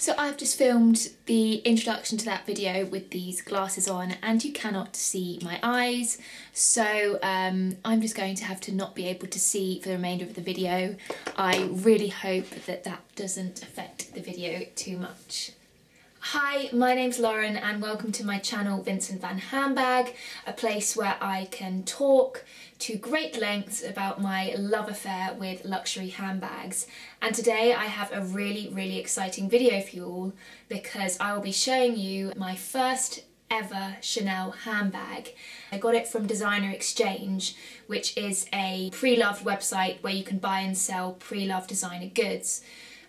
So I've just filmed the introduction to that video with these glasses on and you cannot see my eyes, so I'm just going to have to not be able to see for the remainder of the video. I really hope that that doesn't affect the video too much. Hi, my name's Lauren and welcome to my channel Vincent Van Handbag, a place where I can talk to great lengths about my love affair with luxury handbags. And today I have a really exciting video for you all because I will be showing you my first ever Chanel handbag. I got it from Designer Exchange, which is a pre-loved website where you can buy and sell pre-loved designer goods.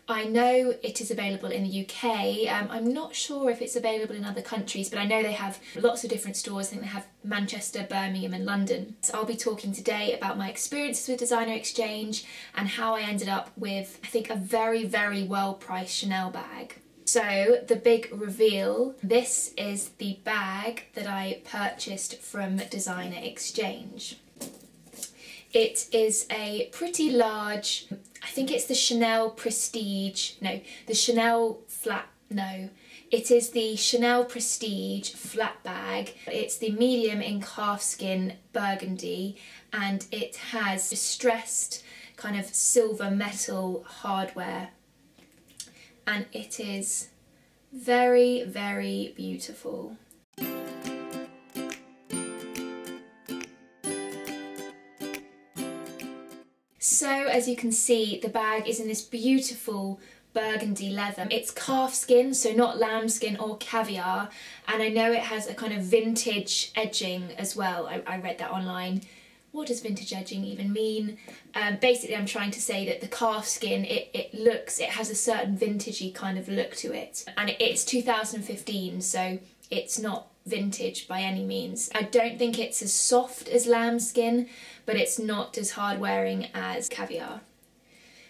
I know it is available in the UK, I'm not sure if it's available in other countries, but I know they have lots of different stores. I think they have Manchester, Birmingham and London. So I'll be talking today about my experiences with Designer Exchange and how I ended up with, I think, a very well priced Chanel bag. So the big reveal, this is the bag that I purchased from Designer Exchange. It is a pretty large, I think it's the Chanel Prestige, no, the Chanel flat, no. It is the Chanel Prestige flat bag. It's the medium in calfskin burgundy and it has distressed kind of silver metal hardware. And it is very beautiful. So as you can see, the bag is in this beautiful burgundy leather. It's calfskin, so not lambskin or caviar, and I know it has a kind of vintage edging as well. I read that online. What does vintage edging even mean? Basically I'm trying to say that the calfskin, it has a certain vintagey kind of look to it, and it's 2015, so it's not vintage by any means. I don't think it's as soft as lambskin, but it's not as hard wearing as caviar.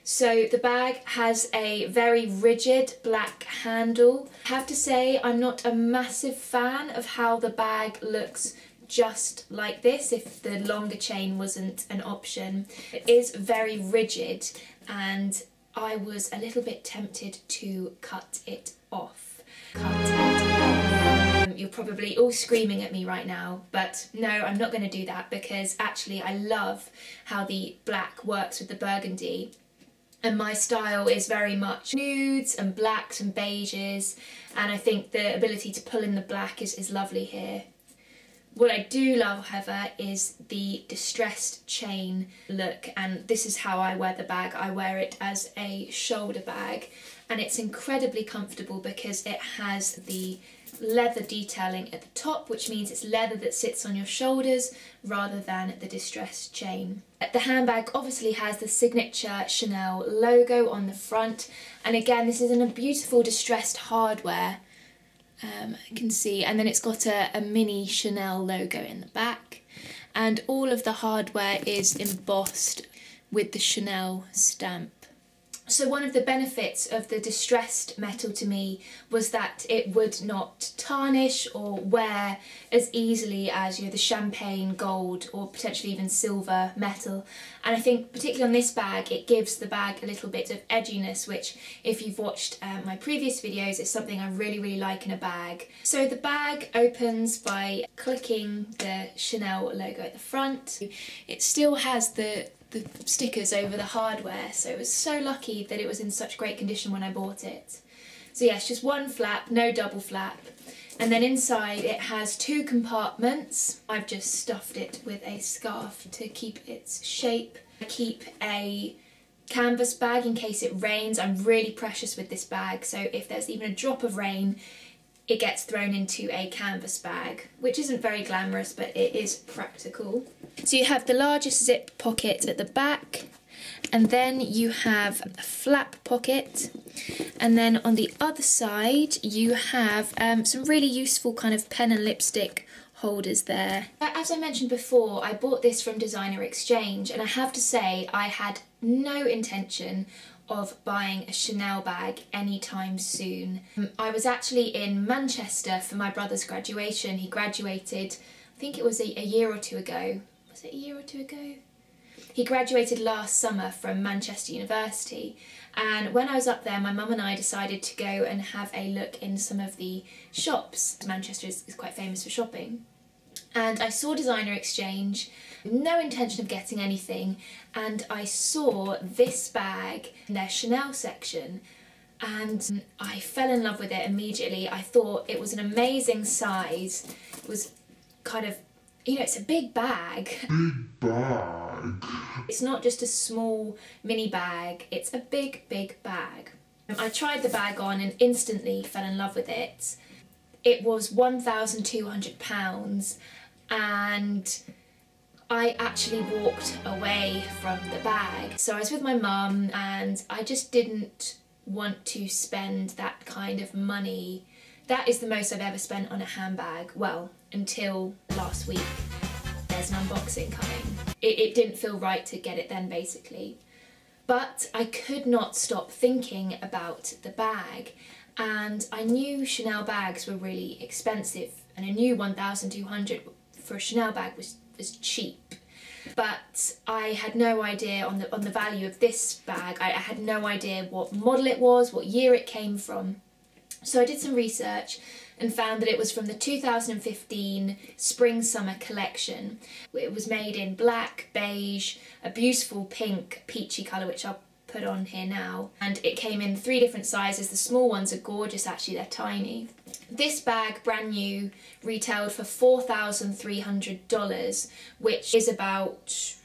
So the bag has a very rigid black handle. I have to say I'm not a massive fan of how the bag looks just like this if the longer chain wasn't an option. It is very rigid and I was a little bit tempted to cut it off. You're probably all screaming at me right now, but no, I'm not going to do that because actually I love how the black works with the burgundy, and my style is very much nudes and blacks and beiges, and I think the ability to pull in the black is lovely here. What I do love, however, is the distressed chain look, and this is how I wear the bag. I wear it as a shoulder bag and it's incredibly comfortable because it has the leather detailing at the top, which means it's leather that sits on your shoulders rather than the distressed chain. The handbag obviously has the signature Chanel logo on the front, and again this is in a beautiful distressed hardware. You can see, and then it's got a mini Chanel logo in the back, and all of the hardware is embossed with the Chanel stamp. So one of the benefits of the distressed metal to me was that it would not tarnish or wear as easily as, you know, the champagne gold or potentially even silver metal. And I think particularly on this bag it gives the bag a little bit of edginess, which if you've watched my previous videos is something I really like in a bag. So the bag opens by clicking the Chanel logo at the front. It still has the stickers over the hardware, so it was so lucky that it was in such great condition when I bought it. So yes, just one flap, no double flap. And then inside it has two compartments. I've just stuffed it with a scarf to keep its shape. I keep a canvas bag in case it rains. I'm really precious with this bag, so if there's even a drop of rain it gets thrown into a canvas bag, which isn't very glamorous but it is practical. So you have the largest zip pocket at the back, and then you have a flap pocket, and then on the other side you have some really useful kind of pen and lipstick holders there. As I mentioned before, I bought this from Designer Exchange, and I have to say I had no intention of buying a Chanel bag anytime soon. I was actually in Manchester for my brother's graduation. He graduated, I think it was a year or two ago. Was it a year or two ago? He graduated last summer from Manchester University, And when I was up there, my mum and I decided to go and have a look in some of the shops. Manchester is quite famous for shopping. And I saw Designer Exchange, no intention of getting anything, and I saw this bag in their Chanel section, and I fell in love with it immediately. I thought it was an amazing size. It was kind of, you know, it's a big bag. Big bag. It's not just a small mini bag, it's a big, big bag. I tried the bag on and instantly fell in love with it. It was £1,200 and I actually walked away from the bag. So I was with my mum and I just didn't want to spend that kind of money. That is the most I've ever spent on a handbag, well, until last week. There's an unboxing coming. It didn't feel right to get it then, basically. But I could not stop thinking about the bag, and I knew Chanel bags were really expensive, and I knew $1,200 for a Chanel bag was cheap. But I had no idea on the value of this bag. I had no idea what model it was, what year it came from. So I did some research and found that it was from the 2015 Spring-Summer collection. It was made in black, beige, a beautiful pink, peachy colour, which I'll put on here now. And it came in 3 different sizes. The small ones are gorgeous, actually, they're tiny. This bag, brand new, retailed for $4,300, which is about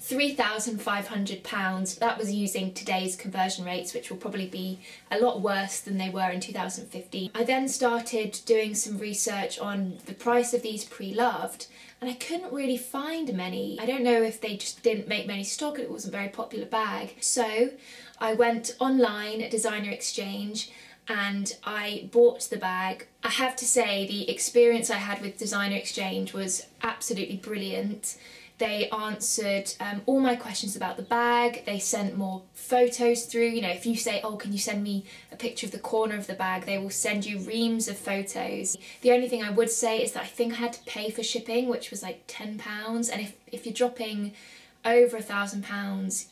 £3,500. That was using today's conversion rates, which will probably be a lot worse than they were in 2015. I then started doing some research on the price of these pre-loved, and I couldn't really find many. I don't know if they just didn't make many stock, it wasn't a very popular bag. So I went online at Designer Exchange and I bought the bag. I have to say the experience I had with Designer Exchange was absolutely brilliant. They answered all my questions about the bag. They sent more photos through. You know, if you say, oh, can you send me a picture of the corner of the bag, they will send you reams of photos. The only thing I would say is that I think I had to pay for shipping, which was like £10. And if you're dropping over £1,000,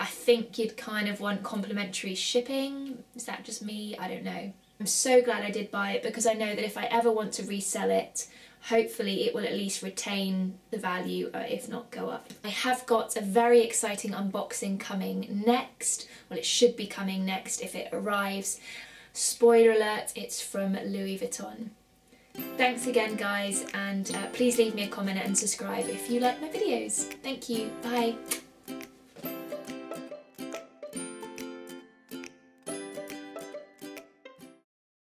I think you'd kind of want complimentary shipping. Is that just me? I don't know. I'm so glad I did buy it, because I know that if I ever want to resell it, hopefully it will at least retain the value, if not go up. I have got a very exciting unboxing coming next. Well, it should be coming next if it arrives. Spoiler alert, it's from Louis Vuitton. Thanks again, guys, and please leave me a comment and subscribe if you like my videos. Thank you, bye.